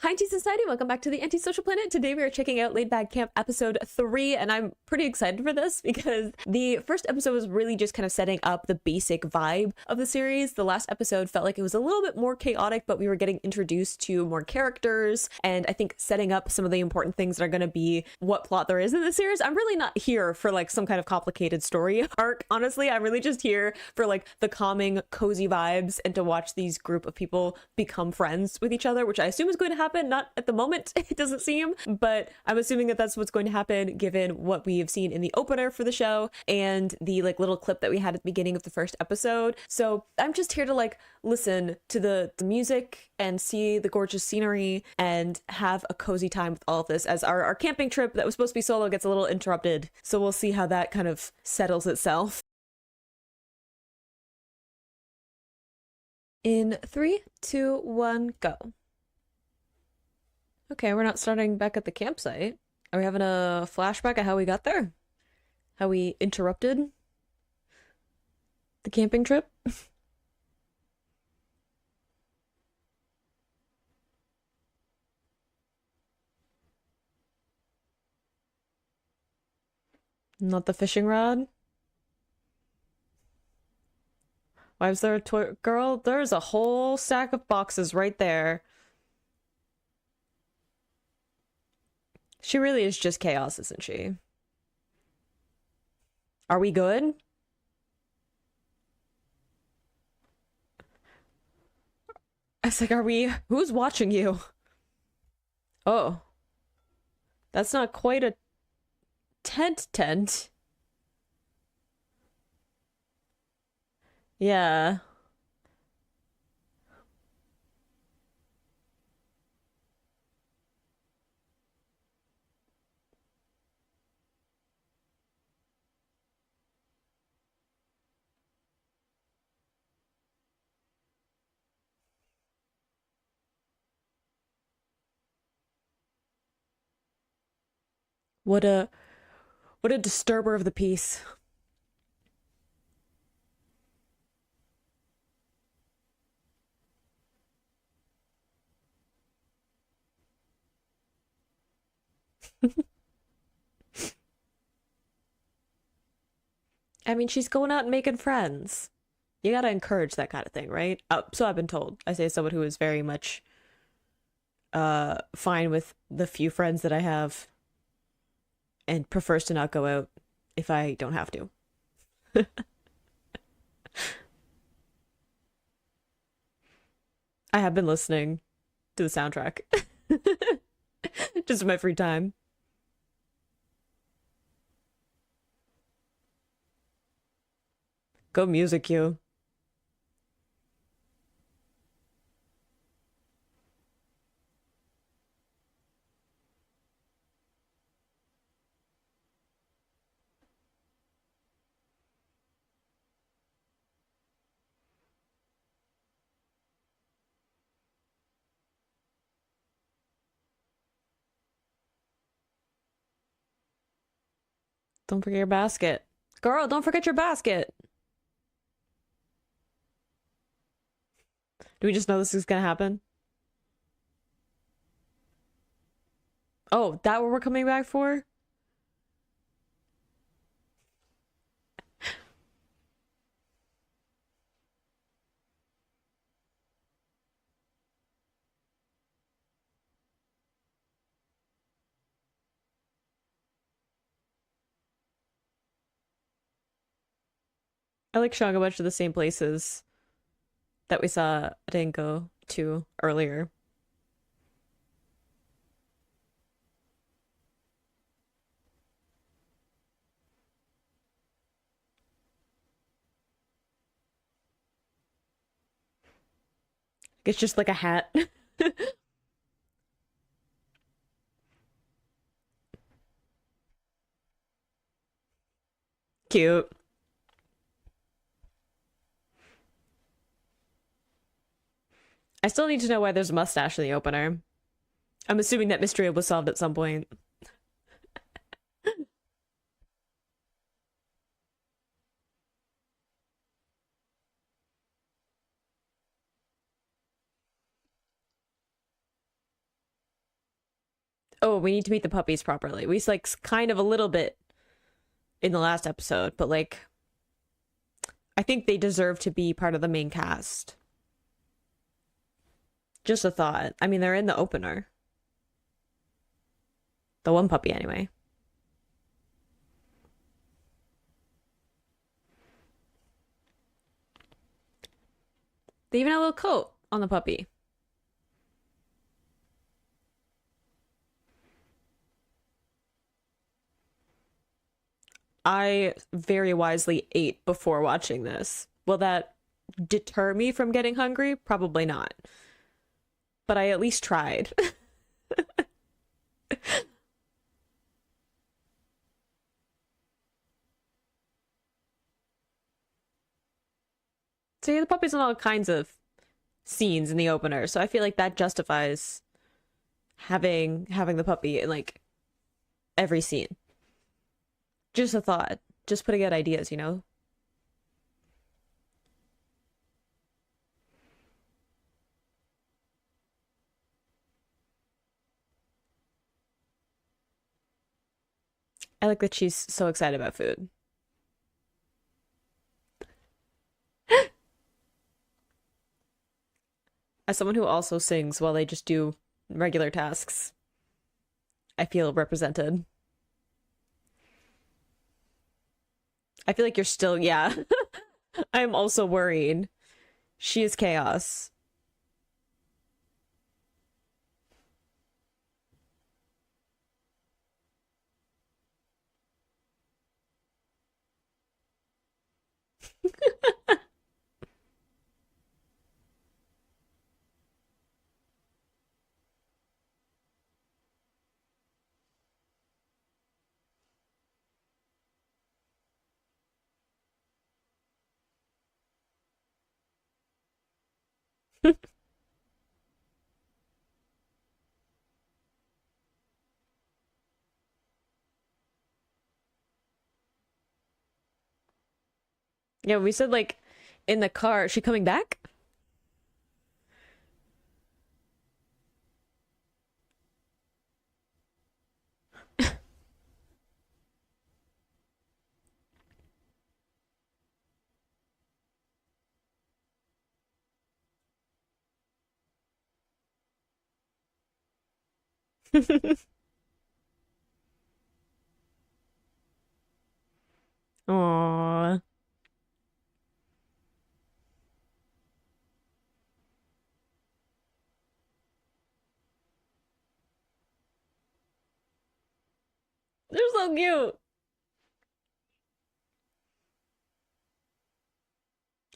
Hi, Tea Society. Welcome back to the Antisocial Planet. Today we are checking out Laid Back Camp episode 3, and I'm pretty excited for this because the first episode was really just kind of setting up the basic vibe of the series. The last episode felt like it was a little bit more chaotic, but we were getting introduced to more characters, and I think setting up some of the important things that are going to be what plot there is in the series. I'm really not here for like some kind of complicated story arc. Honestly, I'm really just here for like the calming, cozy vibes and to watch these group of people become friends with each other, which I assume is going to happen. Not at the moment, it doesn't seem, but I'm assuming that that's what's going to happen given what we have seen in the opener for the show and the like little clip that we had at the beginning of the first episode. So I'm just here to like listen to the music and see the gorgeous scenery and have a cozy time with all of this as our camping trip that was supposed to be solo gets a little interrupted. So we'll see how that kind of settles itself. In 3, 2, 1, go. Okay, we're not starting back at the campsite. Are we having a flashback of how we got there? How we interrupted the camping trip? Not the fishing rod? Why is there a toy? Girl, there's a whole stack of boxes right there. She really is just chaos, isn't she? Are we good? I was like, are we? Who's watching you? Oh, that's not quite a tent. Yeah. What a what a disturber of the peace. I mean, she's going out and making friends. You gotta encourage that kind of thing, right? So I've been told. I say as someone who is very much fine with the few friends that I have and prefers to not go out if I don't have to. I have been listening to the soundtrack just in my free time. Go music, you. Don't forget your basket. Girl, don't forget your basket. Do we just know this is gonna happen? Oh, that what we're coming back for? I like showing a bunch of the same places that we saw Ringo to earlier. It's just like a hat. Cute. I still need to know why there's a mustache in the opener. I'm assuming that mystery was solved at some point. Oh, we need to meet the puppies properly. We like kind of a little bit in the last episode, but like I think they deserve to be part of the main cast. Just a thought. I mean, they're in the opener. The one puppy anyway. They even have a little coat on the puppy. I very wisely ate before watching this. Will that deter me from getting hungry? Probably not. But I at least tried. So yeah, the puppy's in all kinds of scenes in the opener, so I feel like that justifies having the puppy in like every scene. Just a thought. Just putting out ideas, you know? I like that she's so excited about food. As someone who also sings while they just do regular tasks, I feel represented. I feel like you're still, yeah. I'm also worried. She is chaos. Yeah, we said like in the car, is she coming back? Aww. They're so cute.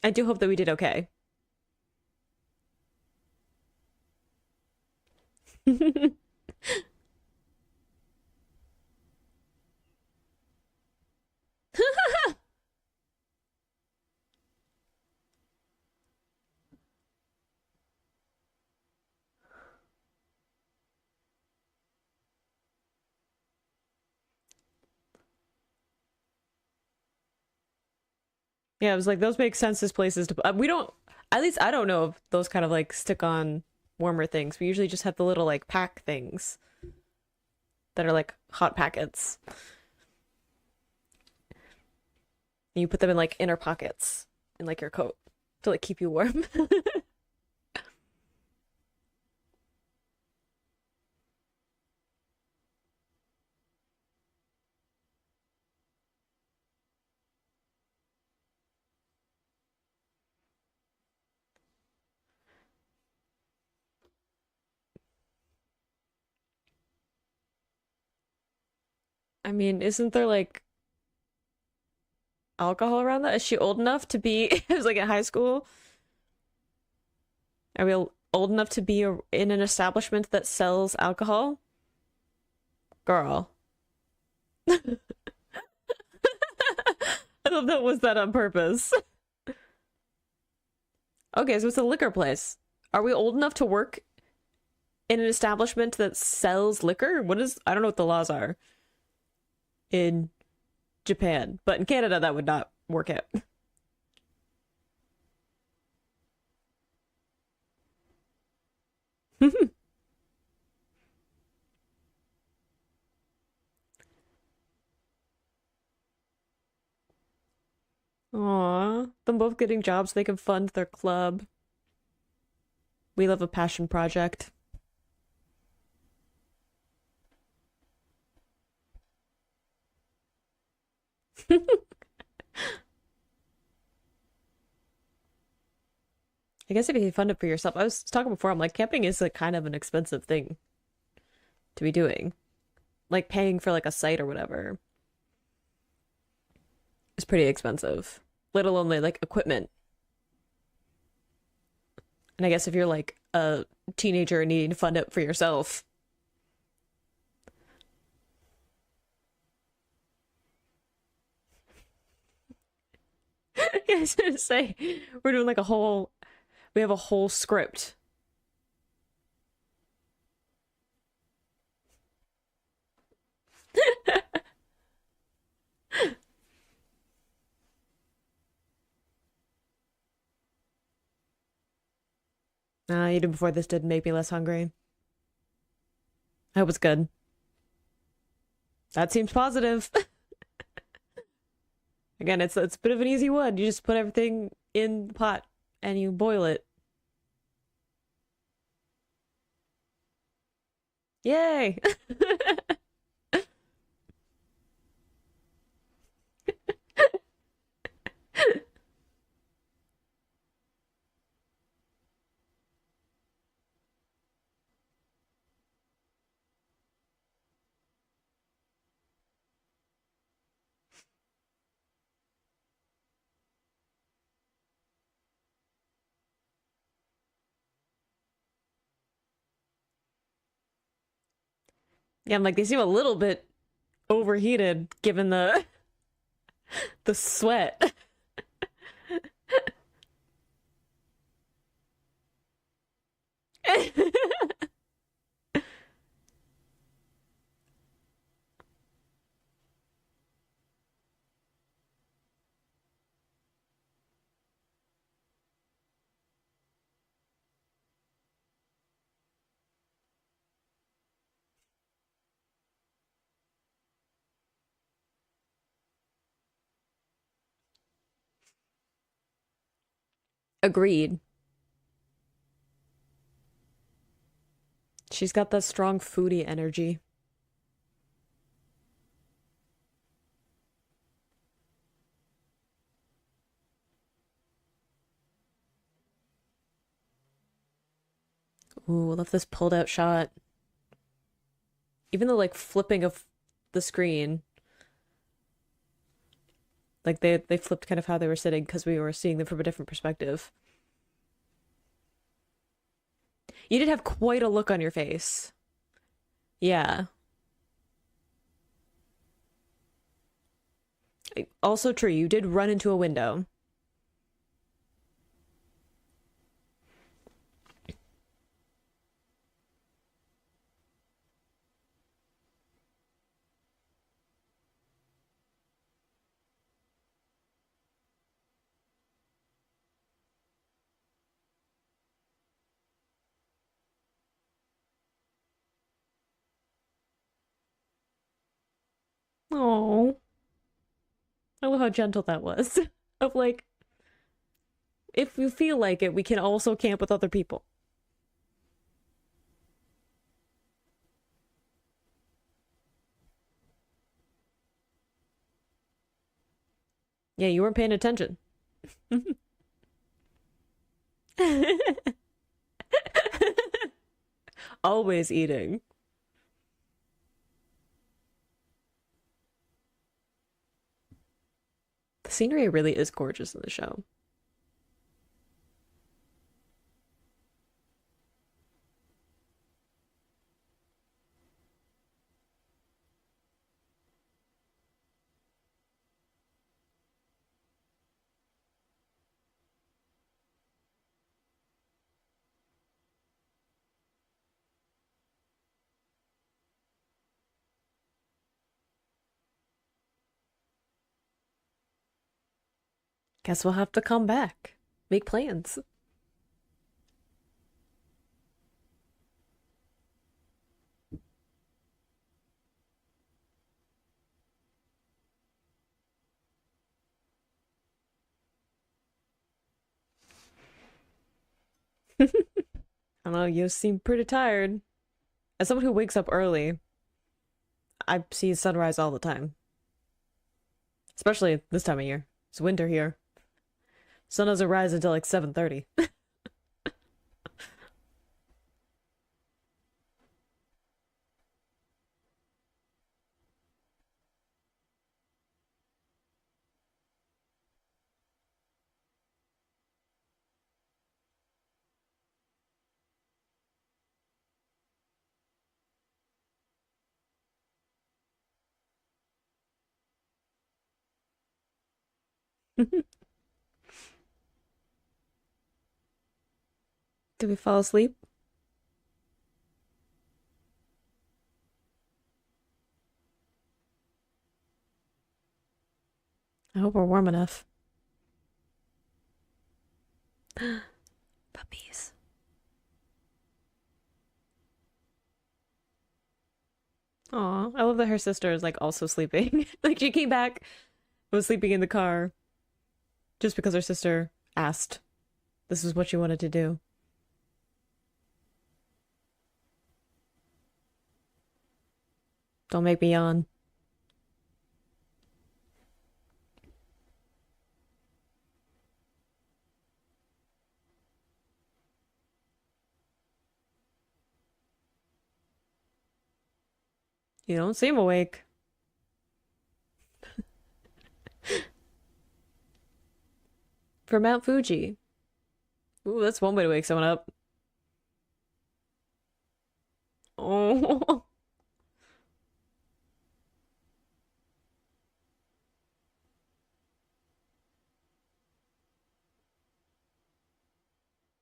I do hope that we did okay. Yeah, it was like those make sense as places to. We don't. At least I don't know if those kind of like stick on warmer things. We usually just have the little like pack things that are like hot packets. And you put them in like inner pockets in like your coat to like keep you warm. I mean, isn't there like alcohol around that? Is she old enough to be? It was like in high school. Are we old enough to be in an establishment that sells alcohol? Girl. I thought that was that on purpose. Okay, so it's a liquor place. Are we old enough to work in an establishment that sells liquor? What is, I don't know what the laws are in Japan, but in Canada that would not work out. Aw, them both getting jobs so they can fund their club. We love a passion project. I guess if you fund it for yourself, I was talking before, I'm like, camping is like kind of an expensive thing to be doing. Like paying for like a site or whatever is pretty expensive, let alone like equipment. And I guess if you're like a teenager and needing to fund it for yourself, I was gonna say we're doing like a whole, we have a whole script. Eating before this did make me less hungry. I hope it's good. That seems positive. Again, it's a bit of an easy one. You just put everything in the pot and you boil it. Yay! Yeah, I'm like they seem a little bit overheated given the sweat. Agreed. She's got that strong foodie energy. Ooh, I love this pulled out shot. Even the like flipping of the screen, like they flipped kind of how they were sitting because we were seeing them from a different perspective. You did have quite a look on your face. Yeah. Also true, you did run into a window. Oh, I love how gentle that was. Of like, if you feel like it, we can also camp with other people. Yeah, you weren't paying attention. Always eating. The scenery really is gorgeous in the show. Guess we'll have to come back. Make plans. I don't know, you seem pretty tired. As someone who wakes up early, I see sunrise all the time. Especially this time of year. It's winter here. Sun doesn't rise until like 7:30. Did we fall asleep? I hope we're warm enough. Puppies. Aw, I love that her sister is like also sleeping. Like she came back, was sleeping in the car just because her sister asked. This is what she wanted to do. Don't make me yawn. You don't seem awake. For Mount Fuji. Ooh, that's one way to wake someone up. Oh,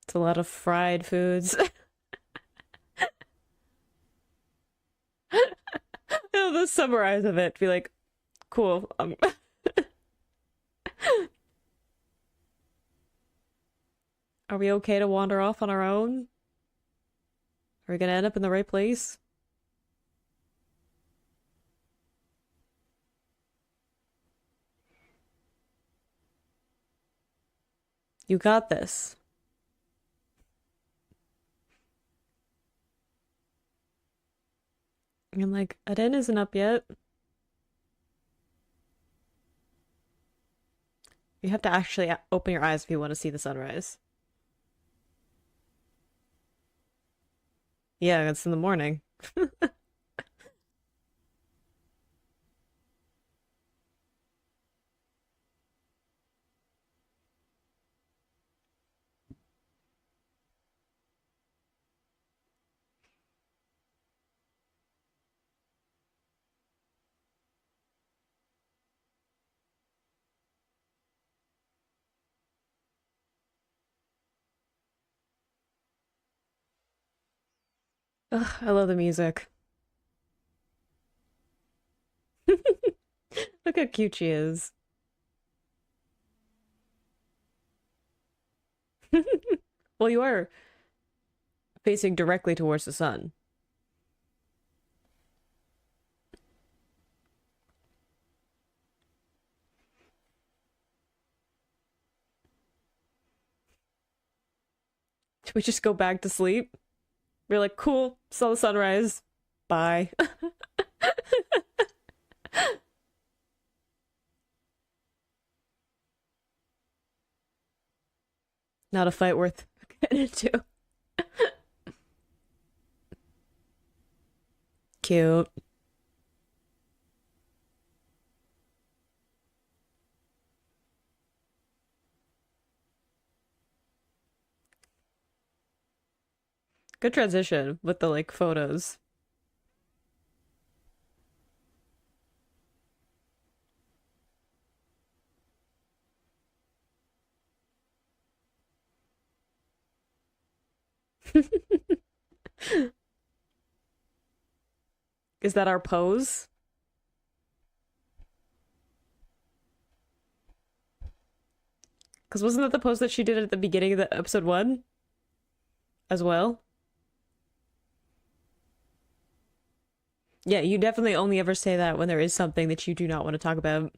it's a lot of fried foods. The summarize of it, be like, cool. Are we okay to wander off on our own? Are we gonna end up in the right place? You got this. And I'm like, Aden isn't up yet. You have to actually open your eyes if you want to see the sunrise. Yeah, it's in the morning. Ugh, I love the music. Look how cute she is. Well, you are facing directly towards the sun. Should we just go back to sleep? We're like, cool, saw the sunrise. Bye. Not a fight worth getting into. Cute. Good transition with the like photos. Is that our pose? Because wasn't that the pose that she did at the beginning of the episode one as well? Yeah, you definitely only ever say that when there is something that you do not want to talk about.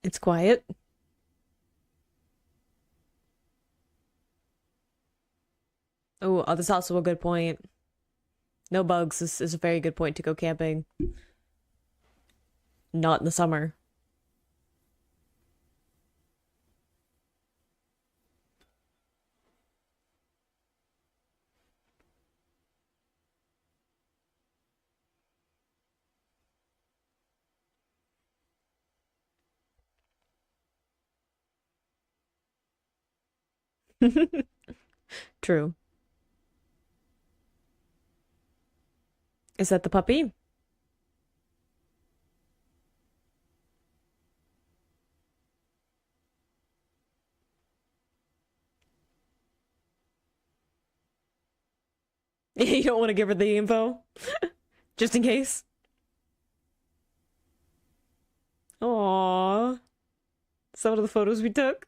It's quiet. Oh, that's also a good point. No bugs is a very good point to go camping. Not in the summer. True. Is that the puppy? You don't want to give her the info? Just in case? Aww. Some of the photos we took.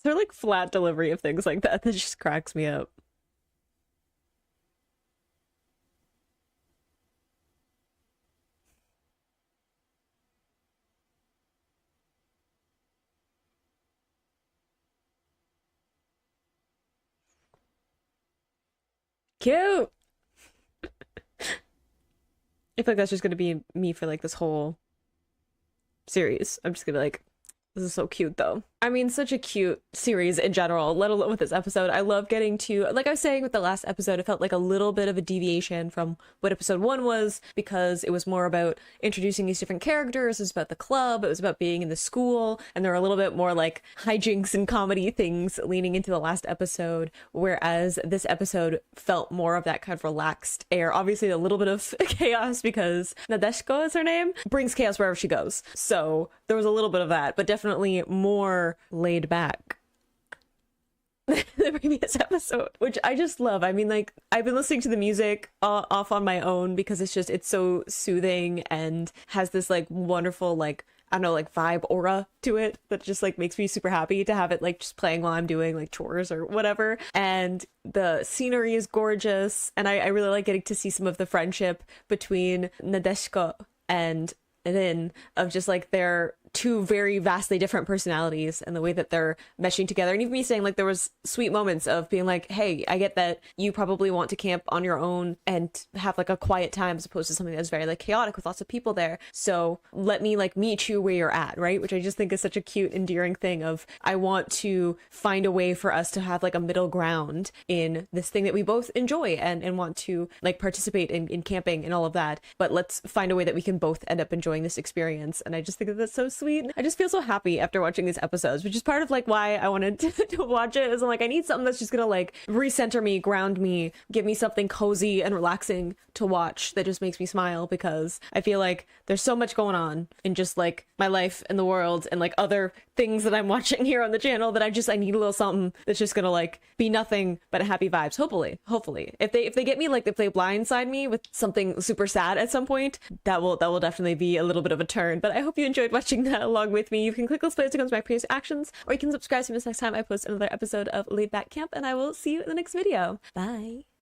They're like flat delivery of things like that just cracks me up. Cute! I feel like that's just gonna be me for like this whole series. I'm just gonna be like, this is so cute though. I mean, such a cute series in general, let alone with this episode. I love getting to, like I was saying with the last episode, it felt like a little bit of a deviation from what episode one was because it was more about introducing these different characters. It was about the club, it was about being in the school, and there were a little bit more like hijinks and comedy things leaning into the last episode, whereas this episode felt more of that kind of relaxed air. Obviously, a little bit of chaos because Nadeshiko is her name, brings chaos wherever she goes. So there was a little bit of that, but definitely more laid back the previous episode, which I just love. I mean, like, I've been listening to the music off on my own because it's so soothing and has this like wonderful, like, I don't know, like vibe aura to it that just like makes me super happy to have it like just playing while I'm doing like chores or whatever. And the scenery is gorgeous, and I really like getting to see some of the friendship between Nadeshiko and Rin, of just like their two very vastly different personalities and the way that they're meshing together. And even me saying like there was sweet moments of being like, hey, I get that you probably want to camp on your own and have like a quiet time as opposed to something that's very like chaotic with lots of people there. So let me like meet you where you're at, right? Which I just think is such a cute, endearing thing of I want to find a way for us to have like a middle ground in this thing that we both enjoy and want to like participate in camping and all of that. But let's find a way that we can both end up enjoying this experience. And I just think that that's so sweet. I just feel so happy after watching these episodes, which is part of like why I wanted to watch it. Is I'm like, I need something that's just gonna like recenter me, ground me, give me something cozy and relaxing to watch that just makes me smile, because I feel like there's so much going on in just like my life and the world and like other things that I'm watching here on the channel that I need a little something that's just gonna like be nothing but happy vibes. Hopefully if they get me, like if they blindside me with something super sad at some point, that will definitely be a little bit of a turn. But I hope you enjoyed watching that along with me. You can click those plays to come to my previous actions, or you can subscribe to me next time I post another episode of Laid Back Camp, and I will see you in the next video. Bye.